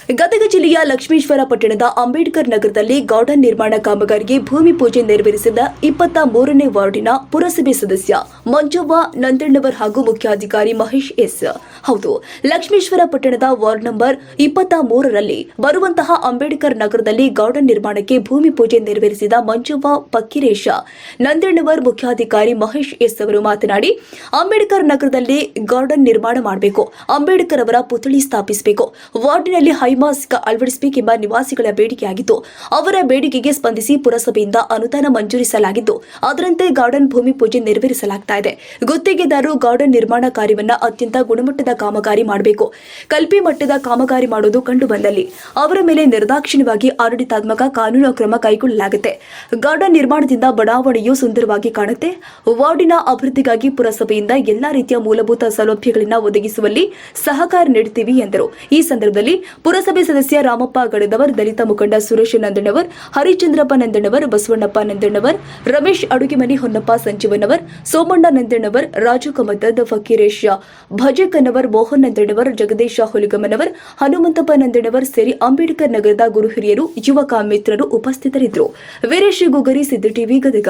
ಗದಗ ಜಿಲ್ಲೆಯ ಲಕ್ಷ್ಮೇಶ್ವರ ಪಟ್ಟಣದ ಅಂಬೇಡ್ಕರ್ ನಗರದಲ್ಲಿ ಗಾರ್ಡನ್ ನಿರ್ಮಾಣ ಕಾಮಗಾರಿಗೆ ಭೂಮಿ ಪೂಜೆ ನೆರವೇರಿಸಿದ 23ನೇ ವಾರ್ಡಿನ ಪುರಸಭೆ ಸದಸ್ಯ ಮಂಜವ್ವ ನಂದಣ್ಣವರ್ ಹಾಗೂ ಮುಖ್ಯಾಧಿಕಾರಿ ಮಹೇಶ್ ಎಸ್. ಹೌದು, ಲಕ್ಷ್ಮೇಶ್ವರ ಪಟ್ಟಣದ ವಾರ್ಡ್ ನಂಬರ್ 23ರಲ್ಲಿ ಬರುವಂತಹ ಅಂಬೇಡ್ಕರ್ ನಗರದಲ್ಲಿ ಗಾರ್ಡನ್ ನಿರ್ಮಾಣಕ್ಕೆ ಭೂಮಿ ಪೂಜೆ ನೆರವೇರಿಸಿದ ಮಂಜವ್ವ ಪಕ್ಕಿರೇಶ ನಂದಣ್ಣವರ್ ಮುಖ್ಯಾಧಿಕಾರಿ ಮಹೇಶ್ ಎಸ್ ಅವರು ಮಾತನಾಡಿ, ಅಂಬೇಡ್ಕರ್ ನಗರದಲ್ಲಿ ಗಾರ್ಡನ್ ನಿರ್ಮಾಣ ಮಾಡಬೇಕು, ಅಂಬೇಡ್ಕರ್ ಅವರ ಪುತ್ಥಳಿ ಸ್ಥಾಪಿಸಬೇಕು, ವಾರ್ಡಿನಲ್ಲಿ ಹೈಮಾಸ್ಕ್ ಅಳವಡಿಸಬೇಕೆಂಬ ನಿವಾಸಿಗಳ ಬೇಡಿಕೆಯಾಗಿದ್ದು, ಅವರ ಬೇಡಿಕೆಗೆ ಸ್ಪಂದಿಸಿ ಪುರಸಭೆಯಿಂದ ಅನುದಾನ ಮಂಜೂರಿಸಲಾಗಿದ್ದು, ಅದರಂತೆ ಗಾರ್ಡನ್ ಭೂಮಿ ಪೂಜೆ ನೆರವೇರಿಸಲಾಗ್ತಾ ಇದೆ. ಗುತ್ತಿಗೆದಾರರು ಗಾರ್ಡನ್ ನಿರ್ಮಾಣ ಕಾರ್ಯವನ್ನ ಅತ್ಯಂತ ಗುಣಮಟ್ಟದ ಕಾಮಗಾರಿ ಮಾಡಬೇಕು. ಕಲ್ಪಿ ಮಟ್ಟದ ಕಾಮಗಾರಿ ಮಾಡೋದು ಕಂಡು ಬಂದಲ್ಲಿ ಅವರ ಮೇಲೆ ನಿರ್ದಾಕ್ಷಿಣ್ಯವಾಗಿ ಆಡಳಿತಾತ್ಮಕ ಕಾನೂನು ಕ್ರಮ ಕೈಗೊಳ್ಳಲಾಗುತ್ತೆ. ಗಾರ್ಡನ್ ನಿರ್ಮಾಣದಿಂದ ಬಡಾವಣೆಯು ಸುಂದರವಾಗಿ ಕಾಣುತ್ತೆ. ವಾರ್ಡಿನ ಅಭಿವೃದ್ಧಿಗಾಗಿ ಪುರಸಭೆಯಿಂದ ಎಲ್ಲಾ ರೀತಿಯ ಮೂಲಭೂತ ಸೌಲಭ್ಯಗಳನ್ನು ಒದಗಿಸುವಲ್ಲಿ ಸಹಕಾರ ನೀಡುತ್ತೀವಿ ಎಂದರು. ಈ ಸಂದರ್ಭದಲ್ಲಿ ಪುರಸಭೆ ಸದಸ್ಯ ರಾಮಪ್ಪ ಗಡದವರ್, ದಲಿತ ಮುಖಂಡ ಸುರೇಶ್ ನಂದಣ್ಣವರ್, ಹರಿಚಂದ್ರಪ್ಪ ನಂದಣ್ಣವರ್, ಬಸವಣ್ಣಪ್ಪ ನಂದಣ್ಣವರ್, ರಮೇಶ್ ಅಡುಗೆಮನಿ ಹೊನ್ನಪ್ಪ ಸಂಜೀವನವರ್, ಸೋಮಣ್ಣ ನಂದಣ್ಣವರ್, ರಾಜು ಕಮತದ್, ಫಕೀರೇಶ್ ಭಜಕನ್ನವರ್, ಮೋಹನ್ ನಂದಣ್ಣವರ್, ಜಗದೀಶ ಹುಲಿಗಮ್ಮನವರ್, ಹನುಮಂತಪ್ಪ ನಂದಣ್ಣವರ್ ಸೇರಿ ಅಂಬೇಡ್ಕರ್ ನಗರದ ಗುರು ಹಿರಿಯರು, ಯುವಕ ಮಿತ್ರರು ಉಪಸ್ಥಿತರಿದ್ದರು. ವೀರೇಶ್ ಗುಗರಿ, ಸಿದ್ದು ಟಿವಿ, ಗದಗ.